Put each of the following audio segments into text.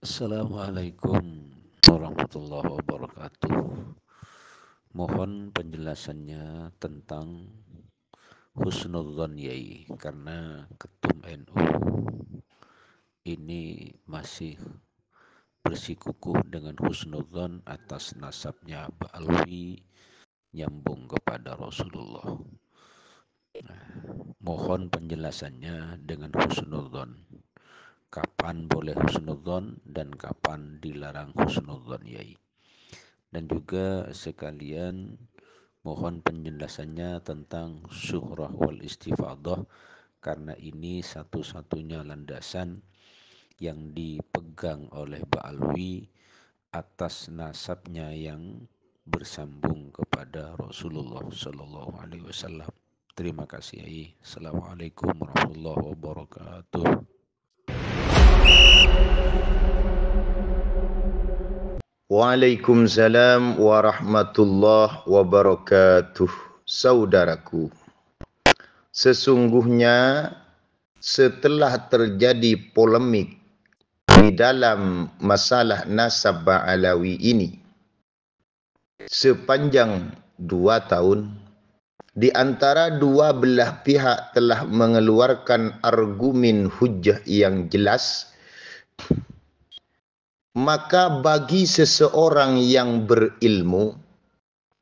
Assalamualaikum warahmatullahi wabarakatuh. Mohon penjelasannya tentang husnudzon yai, karena ketum NU ini masih bersikukuh dengan husnudzon atas nasabnya Ba'alwi nyambung kepada Rasulullah. Mohon penjelasannya dengan husnudzon. Kapan boleh husnudzon dan kapan dilarang husnudzon yai? Dan juga sekalian mohon penjelasannya tentang syuhrah wal istifadah, karena ini satu-satunya landasan yang dipegang oleh Ba'alwi atas nasabnya yang bersambung kepada Rasulullah Sallallahu Alaihi Wasallam. Terima kasih. Assalamualaikum warahmatullahi wabarakatuh. Waalaikumsalam warahmatullahi wabarakatuh. Saudaraku, sesungguhnya setelah terjadi polemik di dalam masalah nasab Ba'alawi ini sepanjang 2 tahun, di antara dua belah pihak telah mengeluarkan argumen hujjah yang jelas, maka bagi seseorang yang berilmu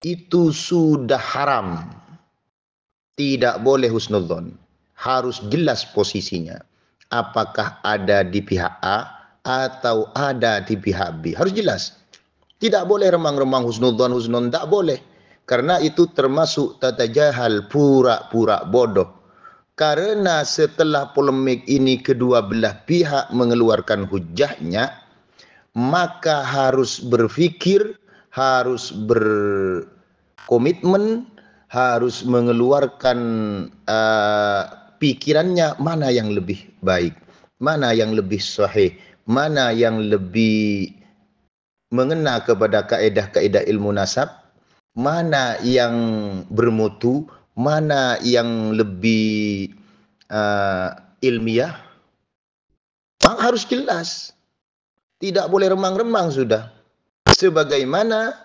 itu sudah haram. Tidak boleh husnudzon. Harus jelas posisinya. Apakah ada di pihak A atau ada di pihak B. Harus jelas. Tidak boleh remang-remang husnudzon, tak boleh. Karena itu termasuk tata jahal, pura-pura bodoh. Karena setelah polemik ini kedua belah pihak mengeluarkan hujahnya, maka harus berfikir, harus berkomitmen, harus mengeluarkan pikirannya mana yang lebih baik, mana yang lebih sahih, mana yang lebih mengena kepada kaedah-kaedah ilmu nasab, mana yang bermutu, mana yang lebih ilmiah. Harus jelas. Tidak boleh remang-remang sudah. Sebagaimana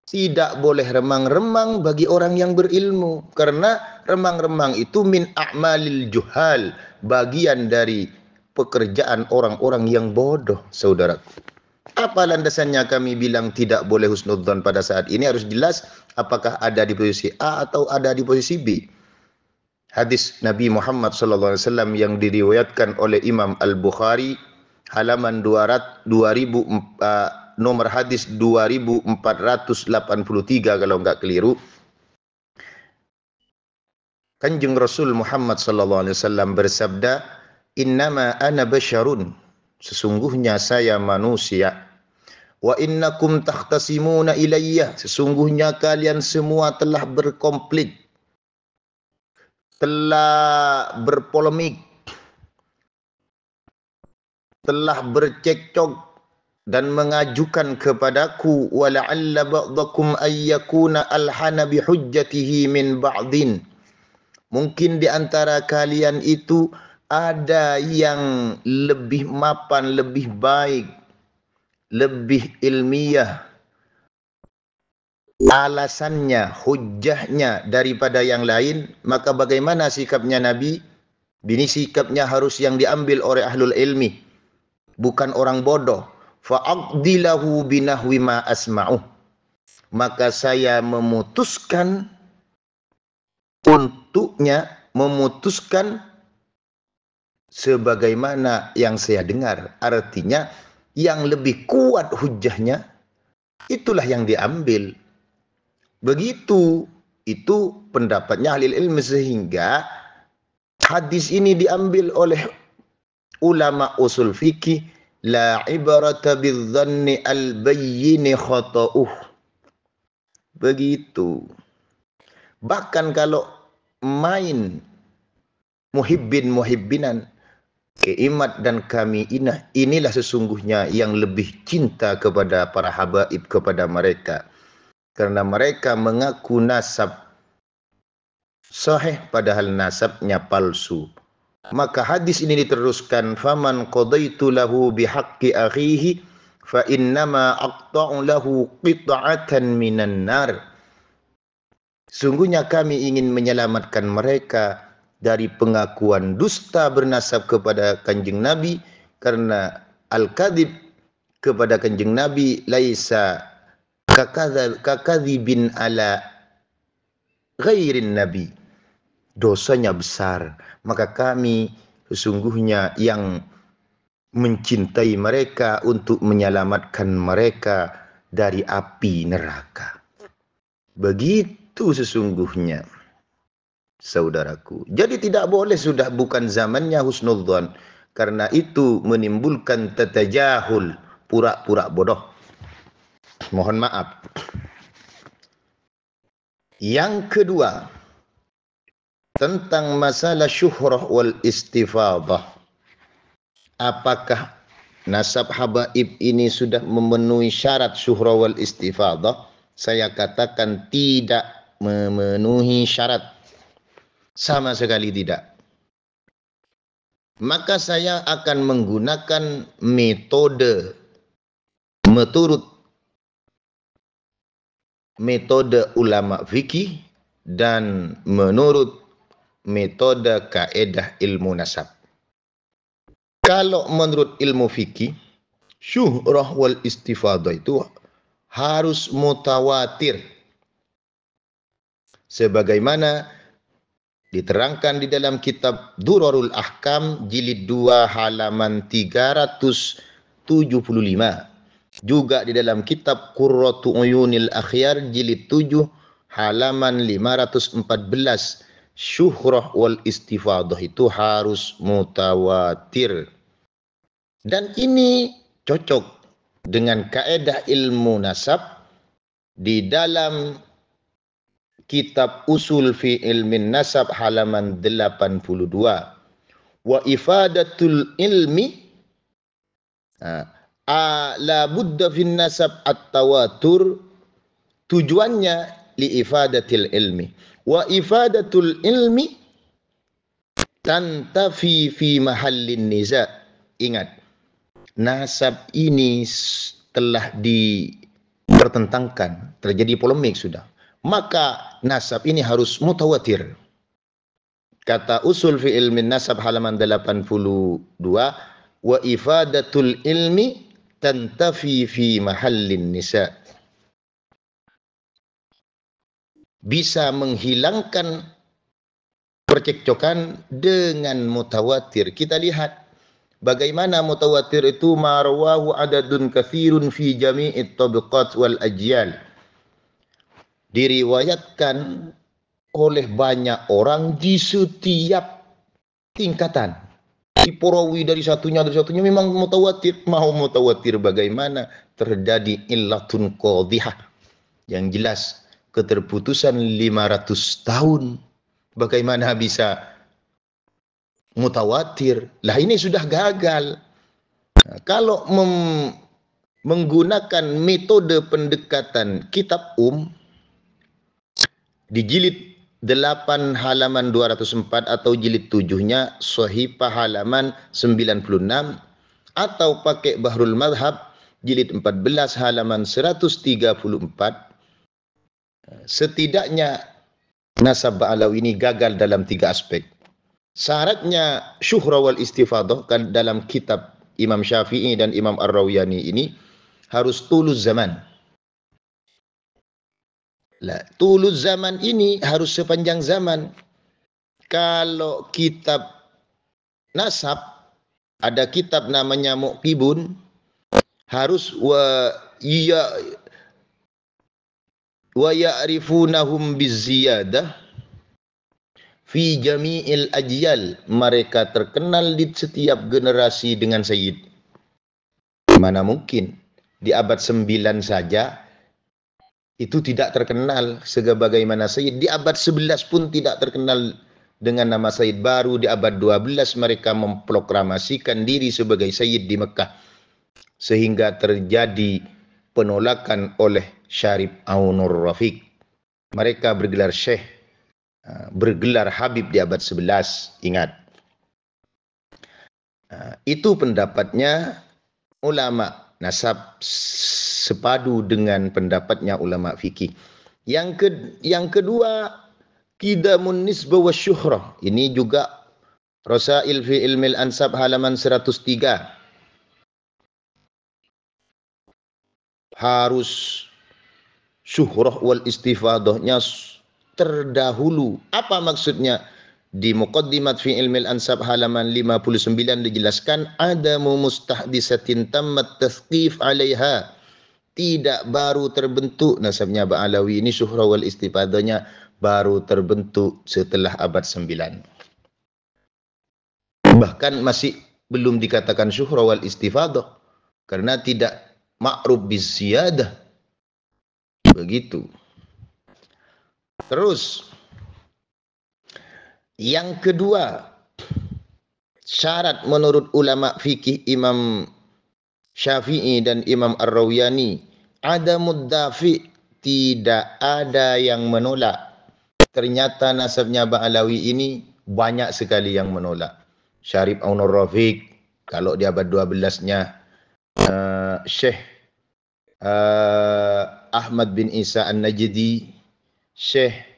tidak boleh remang-remang bagi orang yang berilmu. Karena remang-remang itu min a'malil juhal. Bagian dari pekerjaan orang-orang yang bodoh, saudaraku. Apa landasannya kami bilang tidak boleh husnudzon pada saat ini? Harus jelas apakah ada di posisi A atau ada di posisi B. Hadis Nabi Muhammad SAW yang diriwayatkan oleh Imam Al-Bukhari, halaman 2000, nomor hadis 2483 kalau enggak keliru. Kanjeng Rasul Muhammad SAW bersabda, "Innama ana basyarun." Sesungguhnya saya manusia. "Wa innakum takhtasimuna ilayya." Sesungguhnya kalian semua telah berkonflik, telah berpolemik, telah bercekcok dan mengajukan kepadaku, wala'alla ba'dakum ayyakuna alhana bihujjatihi min ba'din. Mungkin di antara kalian itu ada yang lebih mapan, lebih baik, lebih ilmiah alasannya, hujjahnya daripada yang lain. Maka bagaimana sikapnya Nabi? Ini sikapnya harus yang diambil oleh ahlul ilmi, bukan orang bodoh. Fa'aqdilahu binahwi ma asma'uh. Maka saya memutuskan untuknya, memutuskan sebagaimana yang saya dengar. Artinya yang lebih kuat hujahnya, itulah yang diambil. Begitu, itu pendapatnya ahli ilmu, sehingga hadis ini diambil oleh ulama usul fikih. La ibarata bidzanni al-bayyini khata'uh. Begitu. Bahkan kalau main muhibbinan, keimat dan kami inilah sesungguhnya yang lebih cinta kepada para habaib, kepada mereka. Karena mereka mengaku nasab sahih padahal nasabnya palsu. Maka hadis ini diteruskan, faman qadaitu lahu bihaqqi akhihi fa innama aqta'u lahu qit'atan minan nar. Sungguhnya kami ingin menyelamatkan mereka dari pengakuan dusta bernasab kepada Kanjeng Nabi, karena al-kadhib kepada Kanjeng Nabi laisa kakadzibin ala ghairin nabi. Dosanya besar, maka kami sesungguhnya yang mencintai mereka untuk menyelamatkan mereka dari api neraka. Begitu sesungguhnya, saudaraku. Jadi tidak boleh, sudah bukan zamannya husnudzon, karena itu menimbulkan tatajahul, pura-pura bodoh. Mohon maaf. Yang kedua, tentang masalah syuhrah wal istifadah. Apakah nasab habaib ini sudah memenuhi syarat syuhrah wal istifadah? Saya katakan tidak memenuhi syarat. Sama sekali tidak. Maka saya akan menggunakan metode ulama fikih dan menurut metode kaedah ilmu nasab. Kalau menurut ilmu fikih, syuhrah wal istifadah itu harus mutawatir, sebagaimana diterangkan di dalam kitab Durarul Ahkam jilid 2 halaman 375. Juga di dalam kitab Qurratu Uyunil Akhyar jilid 7 halaman 514. Syuhrah wal istifadah itu harus mutawatir. Dan ini cocok dengan kaedah ilmu nasab di dalam kitab Usul fi Ilmin Nasab halaman 82. Wa ifadatul ilmi la budda fin nasab at-tawatur. Tujuannya li ifadatil ilmi. Wa ifadatul ilmi tantafi fi mahallin niza. Ingat, nasab ini telah dipertentangkan, terjadi polemik sudah. Maka nasab ini harus mutawatir. Kata Usul fi Ilmin Nasab halaman 82, wa ifadatul ilmi tantafi fi mahallin nisa. Bisa menghilangkan percekcokan dengan mutawatir. Kita lihat bagaimana mutawatir itu, marwahu adadun kathirun fi jami'it tabaqat wal ajyal. Diriwayatkan oleh banyak orang di setiap tingkatan. Diperawi dari satunya memang mutawatir. Mau mutawatir bagaimana? Terjadi illatun qadhihah. Yang jelas keterputusan 500 tahun. Bagaimana bisa mutawatir? Lah ini sudah gagal. Nah, kalau menggunakan metode pendekatan kitab di jilid 8 halaman 204 atau jilid 7-nya Shahifah halaman 96, atau pakai Bahrul Madhab jilid 14 halaman 134, setidaknya nasab ba'alawi ini gagal dalam 3 aspek. Syaratnya syuhrah wal istifadah kan dalam kitab Imam Syafi'i dan Imam Ar-Rawiyani ini harus tuluz zaman. Lah, tuluz zaman ini harus sepanjang zaman. Kalau kitab nasab, ada kitab namanya Muqibun, harus wa ya'rifunahum biziyadah fi jami'il ajyal. Mereka terkenal di setiap generasi dengan sayyid. Mana mungkin di abad 9 saja itu tidak terkenal sebagaimana sayyid. Di abad 11 pun tidak terkenal dengan nama sayyid. Baru di abad 12 mereka memproklamasikan diri sebagai sayyid di Mekah, sehingga terjadi penolakan oleh Syarif Aunur Rafiq. Mereka bergelar syekh, bergelar habib di abad 11. Ingat. Itu pendapatnya ulama nasab sepadu dengan pendapatnya ulama fikih. Yang kedua, qidamun nisbah wa syuhrah. Ini juga Rasail fi ilmil ansab halaman 103. Harus syuhrah wal istifadahnya terdahulu. Apa maksudnya? Di Muqaddimat fi Ilmil Ansab halaman 59 dijelaskan ada mustahdisatin tammat tasqif 'alaiha. Tidak baru terbentuk nasabnya Ba'alawi ini syuhrah wal istifadahnya baru terbentuk setelah abad 9. Bahkan masih belum dikatakan syuhrah wal istifadah karena tidak ma'ruf biziyadah. Begitu. Terus yang kedua, syarat menurut ulama fikih Imam Syafi'i dan Imam Ar-Rawiyani, ada muddafi, tidak ada yang menolak. Ternyata nasabnya Ba'alawi ini banyak sekali yang menolak. Syarif Aunur Rafiq, kalau di abad 12-nya Syekh Ahmad bin Isa An-Najdi, Syekh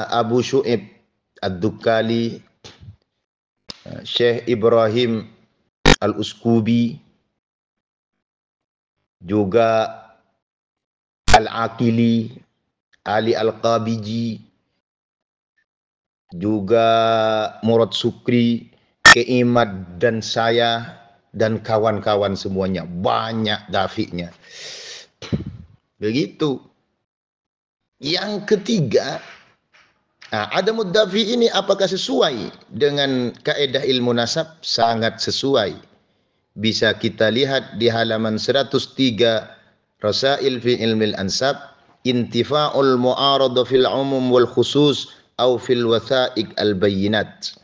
Abu Syu'ib Ad-Dukkali, Syekh Ibrahim Al-Uskubi, juga Al-Aqili, Ali Al-Qabiji, juga Murad Sukri, Keimad dan saya dan kawan-kawan semuanya. Banyak dafi'nya. Begitu. Yang ketiga, ada muddafi ini apakah sesuai dengan kaedah ilmu nasab? Sangat sesuai. Bisa kita lihat di halaman 103 Rasail fi Ilmil Ansab, intifa'ul mu'arada fil umum wal khusus au fil watha'iq al-bayyinat.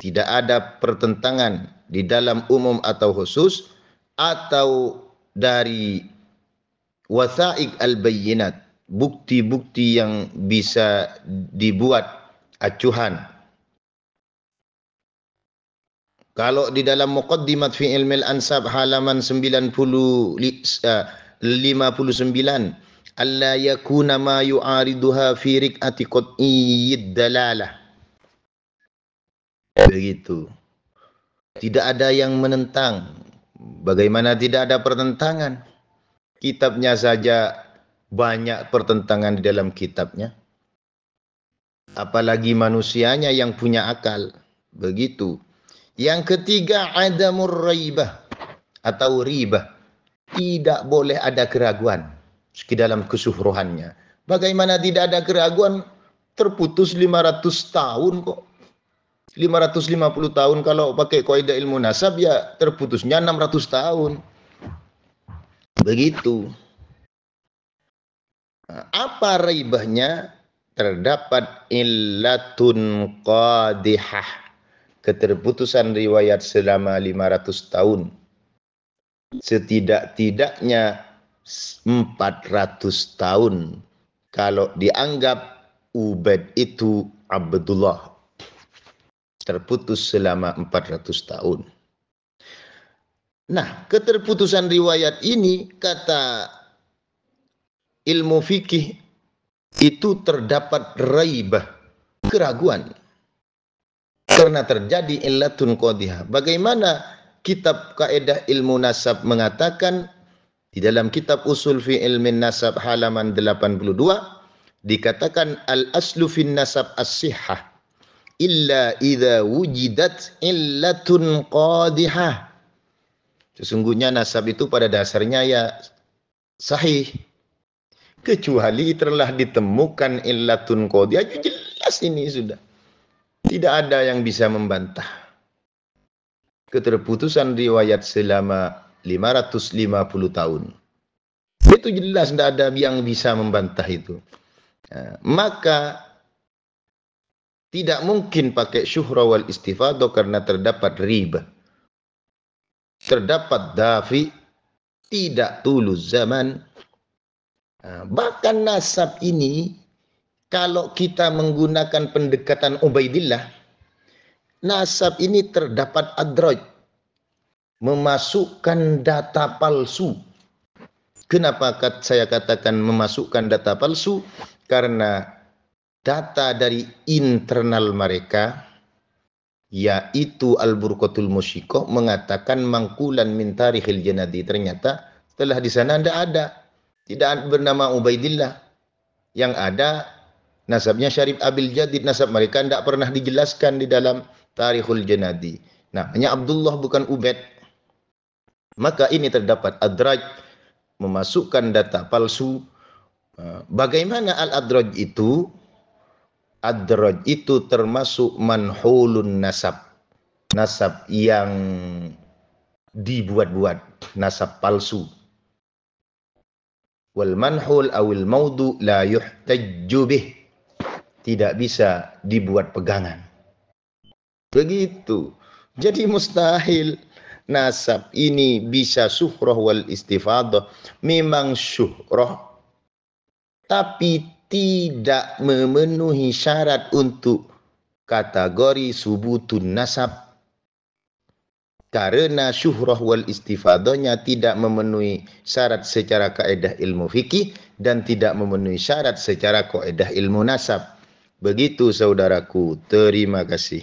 Tidak ada pertentangan di dalam umum atau khusus atau dari watha'iq al-bayyinat, bukti-bukti yang bisa dibuat acuhan. Kalau di dalam Muqaddimat fi Ilmil Ansab halaman 59, alla yakuna ma yu'ariduha fi rik'ati qat'iyyid dalalah. Begitu. Tidak ada yang menentang. Bagaimana tidak ada pertentangan? Kitabnya saja banyak pertentangan di dalam kitabnya. Apalagi manusianya yang punya akal. Begitu. Yang ketiga, adamur raibah atau ribah. Tidak boleh ada keraguan di dalam kesuhruhannya. Bagaimana tidak ada keraguan? Terputus 500 tahun kok. 550 tahun kalau pakai kaidah ilmu nasab ya terputusnya 600 tahun. Begitu. Apa raibahnya? Terdapat illatun qadihah. Keterputusan riwayat selama 500 tahun. Setidak-tidaknya 400 tahun kalau dianggap Ubaid itu Abdullah, terputus selama 400 tahun. Nah, keterputusan riwayat ini kata ilmu fikih itu terdapat raibah, keraguan, karena terjadi illatun qadihah. Bagaimana kitab kaedah ilmu nasab mengatakan di dalam kitab usul fi ilmin nasab halaman 82 dikatakan al-aslu fin nasab as-sihhah illa idza wujidat illatun qadihah. Sesungguhnya nasab itu pada dasarnya ya sahih kecuali telah ditemukan illatun qadihah. Jelas ini sudah. Tidak ada yang bisa membantah. Keterputusan riwayat selama 550 tahun. Itu jelas tidak ada yang bisa membantah itu. Maka tidak mungkin pakai syuhrah wal istifadah karena terdapat riba. Terdapat dafi, tidak tulus zaman. Bahkan nasab ini kalau kita menggunakan pendekatan Ubaidillah, nasab ini terdapat adraj, memasukkan data palsu. Kenapa saya katakan memasukkan data palsu? Karena data dari internal mereka, yaitu Al-Burqatul Musyikoh, mengatakan mangkulan min tarikhil janadi. Ternyata setelah di sana tidak bernama Ubaidillah. Yang ada nasabnya Syarif Abil Jadid. Nasab mereka tidak pernah dijelaskan di dalam Tarikhul Janadi. Namanya Abdullah bukan Ubaid. Maka ini terdapat adraj, memasukkan data palsu. Bagaimana al-adraj itu? Adraj itu termasuk manhulun nasab. Nasab yang dibuat-buat, nasab palsu. Wal manhul awil maudu la yuhtajju bih. Tidak bisa dibuat pegangan. Begitu. Jadi mustahil nasab ini bisa syuhrah wal istifadah. Memang syuhrah, tapi tidak memenuhi syarat untuk kategori subutun nasab. Karena syuhrah wal istifadahnya tidak memenuhi syarat secara kaedah ilmu fikih dan tidak memenuhi syarat secara kaedah ilmu nasab. Begitu saudaraku, terima kasih.